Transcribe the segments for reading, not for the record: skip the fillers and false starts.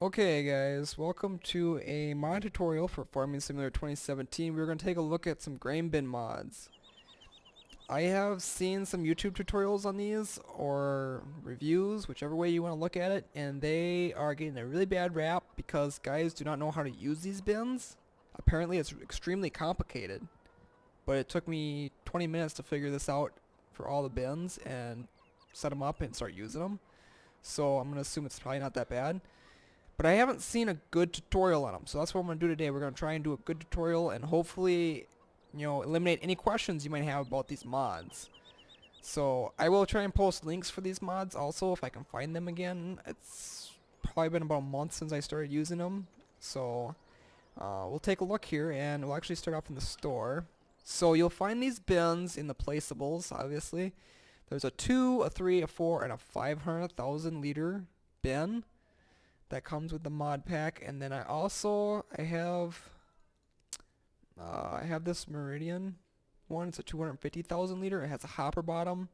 Okay guys, welcome to a mod tutorial for Farming Simulator 2017. We're going to take a look at some grain bin mods. I have seen some YouTube tutorials on these, or reviews, whichever way you want to look at it, and they are getting a really bad rap because guys do not know how to use these bins. Apparently it's extremely complicated, but it took me 20 minutes to figure this out for all the bins and set them up and start using them. So I'm going to assume it's probably not that bad. But I haven't seen a good tutorial on them, so that's what I'm going to do today. We're going to try and do a good tutorial and hopefully, eliminate any questions you might have about these mods. So I will try and post links for these mods also if I can find them again. It's probably been about a month since I started using them. So we'll take a look here and we'll actually start off in the store. So you'll find these bins in the placeables, obviously. There's a 2, a 3, a 4, and a 500,000 liter bin that comes with the mod pack. And then I have this Meridian one. It's a 250,000 liter. It has a hopper bottom.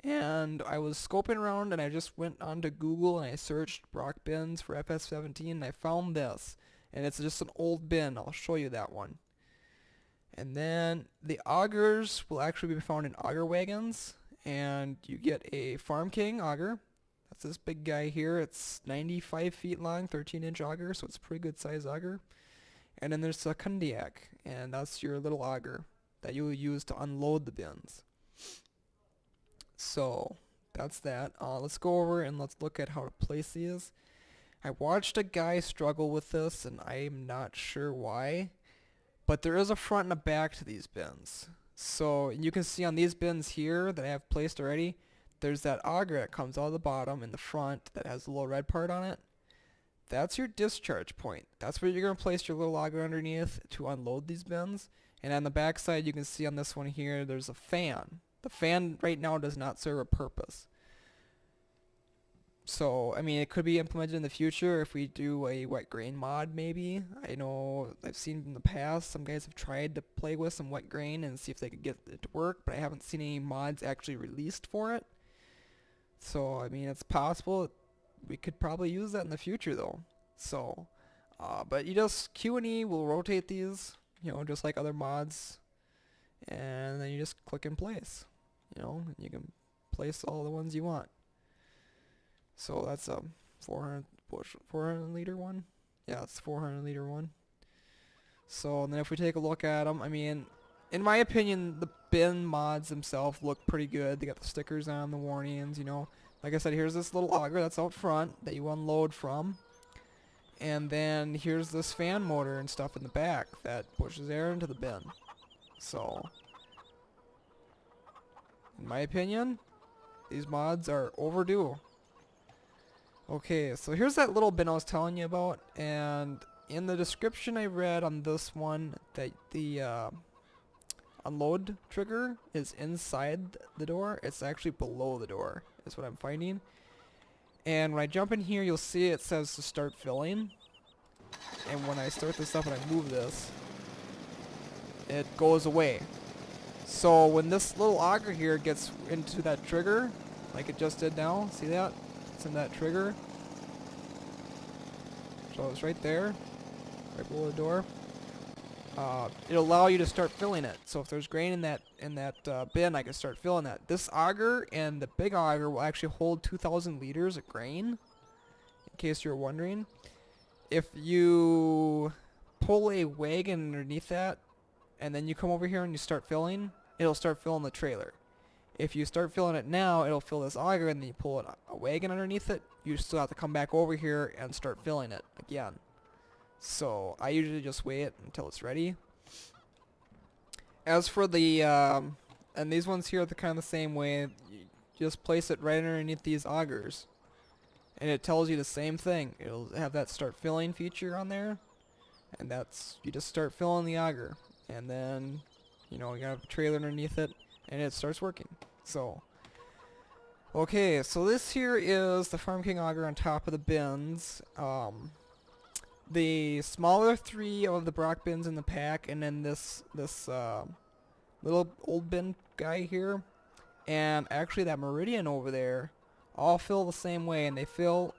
And I was scoping around and I just went onto Google and I searched Brock bins for FS17 and I found this. And it's just an old bin. I'll show you that one. And then the augers will actually be found in auger wagons. And you get a Farm King auger. That's this big guy here. It's 95 feet long, 13-inch auger, so it's a pretty good size auger. And then there's a Kundiak, and that's your little auger that you will use to unload the bins. So that's that. Let's go over and let's look at how to place these. I watched a guy struggle with this, and I'm not sure why, but there is a front and a back to these bins. So you can see on these bins here that I have placed already, there's that auger that comes out of the bottom in the front that has a little red part on it. That's your discharge point. That's where you're going to place your little auger underneath to unload these bins. And on the back side, you can see on this one here, there's a fan. The fan right now does not serve a purpose. So, I mean, it could be implemented in the future if we do a wet grain mod, maybe. I know I've seen in the past some guys have tried to play with some wet grain and see if they could get it to work, but I haven't seen any mods actually released for it. So, I mean, it's possible we could probably use that in the future, though. So, but you just Q and E will rotate these, just like other mods, and then you just click in place, and you can place all the ones you want. So that's a 400 liter one. Yeah, it's 400 liter one. So and then if we take a look at them, I mean, in my opinion, the bin mods themselves look pretty good. They got the stickers on, the warnings, Like I said, here's this little auger that's out front that you unload from. And then here's this fan motor and stuff in the back that pushes air into the bin. So, in my opinion, these mods are overdue. Okay, so here's that little bin I was telling you about, and in the description I read on this one that the unload trigger is inside the door. It's actually below the door, is what I'm finding. And when I jump in here, you'll see it says to start filling. And when I start this up and I move this, it goes away. So when this little auger here gets into that trigger, like it just did now, see that? It's in that trigger. So it's right there, right below the door. It'll allow you to start filling it. So if there's grain in that bin, I can start filling that. This auger and the big auger will actually hold 2,000 liters of grain, in case you're wondering. If you pull a wagon underneath that, and then you come over here and you start filling, it'll start filling the trailer. If you start filling it now, it'll fill this auger, and then you pull a wagon underneath it, you still have to come back over here and start filling it again. So I usually just wait until it's ready. As for the, and these ones here are kind of the same way, you just place it right underneath these augers. And it tells you the same thing. It'll have that start filling feature on there. And that's, you just start filling the auger. And then, you have a trailer underneath it, and it starts working. So, okay, so this here is the Farm King auger on top of the bins. The smaller 3 of the Brock bins in the pack, and then this little old bin guy here, and actually that Meridian over there, all fill the same way, and they fill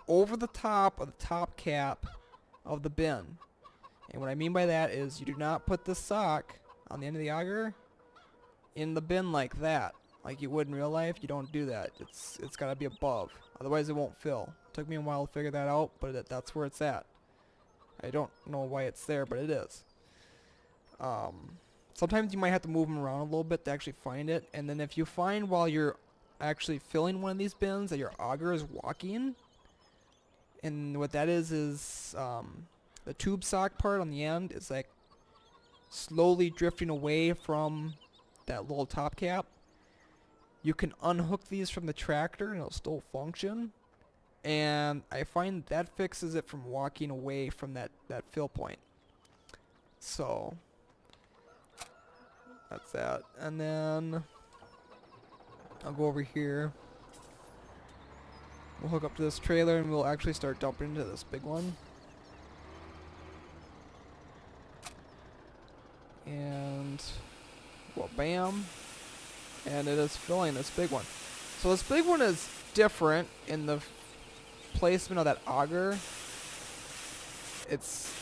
over the top of the top cap of the bin. And what I mean by that is you do not put the sock on the end of the auger in the bin like that, like you would in real life. You don't do that. It's got to be above, otherwise it won't fill. Took me a while to figure that out, but that's where it's at. I don't know why it's there, but it is. Sometimes you might have to move them around a little bit to actually find it, and then if you find while you're actually filling one of these bins that your auger is walking, and what that is the tube sock part on the end is like slowly drifting away from that little top cap, you can unhook these from the tractor and it'll still function. And I find that fixes it from walking away from that fill point. So that's that. And then I'll go over here. We'll hook up to this trailer and we'll actually start dumping into this big one. And well, bam. And it is filling this big one. So this big one is different in the placement of that auger. It's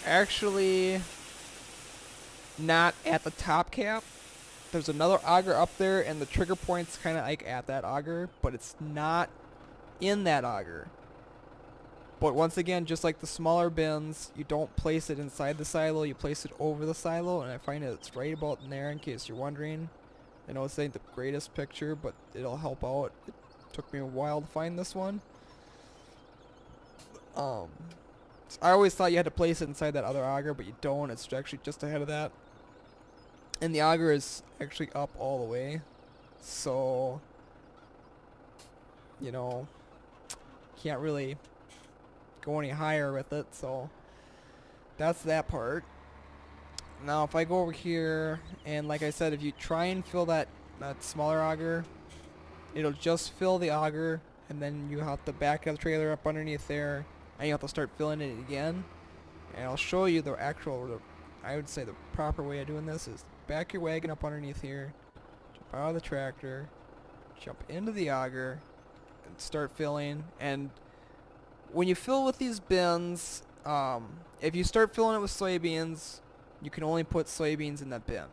actually not at the top cap. There's another auger up there and the trigger point's kind of like at that auger, but it's not in that auger. But once again, just like the smaller bins, you don't place it inside the silo, you place it over the silo, and I find it's right about in there in case you're wondering. I know this ain't the greatest picture, but it'll help out. It took me a while to find this one. So I always thought you had to place it inside that other auger, but you don't. It's actually just ahead of that. And the auger is actually up all the way. So, you know, can't really go any higher with it. So that's that part. Now if I go over here, and like I said, if you try and fill that smaller auger, it'll just fill the auger, and then you have to back the trailer up underneath there, and you have to start filling it again. And I'll show you the actual, I would say the proper way of doing this is back your wagon up underneath here, jump out of the tractor, jump into the auger, and start filling. And when you fill with these bins, if you start filling it with soybeans, you can only put soybeans in that bin.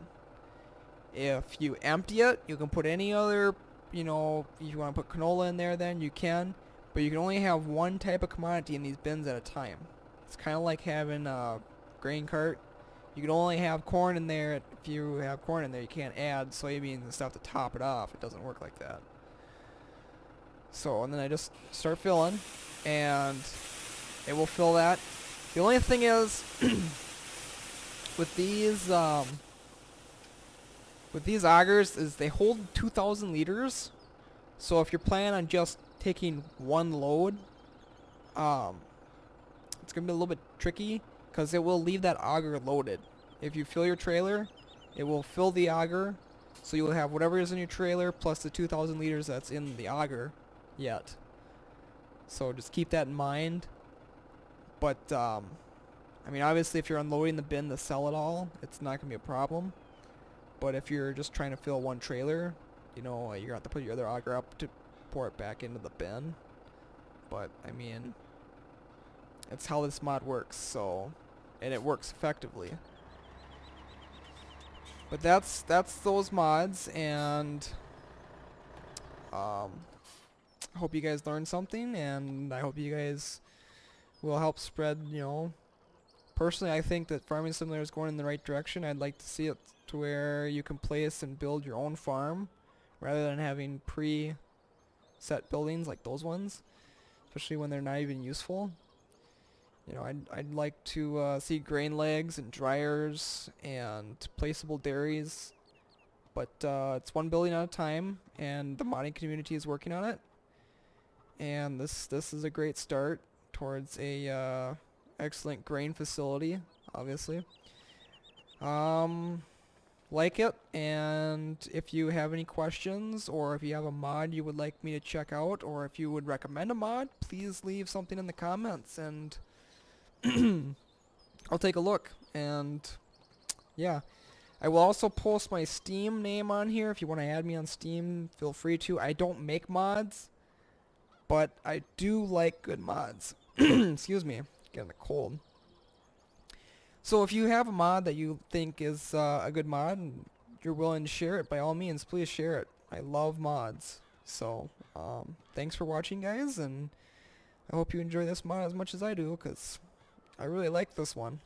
If you empty it, you can put any other, you know, if you want to put canola in there, then you can. But you can only have one type of commodity in these bins at a time. It's kind of like having a grain cart. You can only have corn in there. If you have corn in there, you can't add soybeans and stuff to top it off. It doesn't work like that. So, and then I just start filling, and it will fill that. The only thing is, with these augers, is they hold 2,000 liters. So if you're planning on just taking one load, it's gonna be a little bit tricky because it will leave that auger loaded. If you fill your trailer, it will fill the auger, so you'll have whatever is in your trailer plus the 2,000 liters that's in the auger yet. So just keep that in mind. But I mean, obviously if you're unloading the bin to sell it all, it's not gonna be a problem. But if you're just trying to fill one trailer, you know, you're gonna have to put your other auger up to pour it back into the bin. But I mean, it's how this mod works, so, and it works effectively. But that's those mods, and I hope you guys learned something, and I hope you guys will help spread, you know. Personally, I think that Farming Simulator is going in the right direction. I'd like to see it to where you can place and build your own farm rather than having pre-set buildings like those ones, especially when they're not even useful. You know, I'd like to see grain legs and dryers and placeable dairies, but it's one building at a time, and the modding community is working on it. And this is a great start towards a excellent grain facility, obviously. Like it, and if you have any questions, or if you have a mod you would like me to check out, or if you would recommend a mod, please leave something in the comments, and I'll take a look. And yeah, I will also post my Steam name on here. If you want to add me on Steam, feel free to. I don't make mods. but I do like good mods. Excuse me, getting a cold. So if you have a mod that you think is a good mod and you're willing to share it, by all means, please share it. I love mods. So thanks for watching, guys, and I hope you enjoy this mod as much as I do, because I really like this one.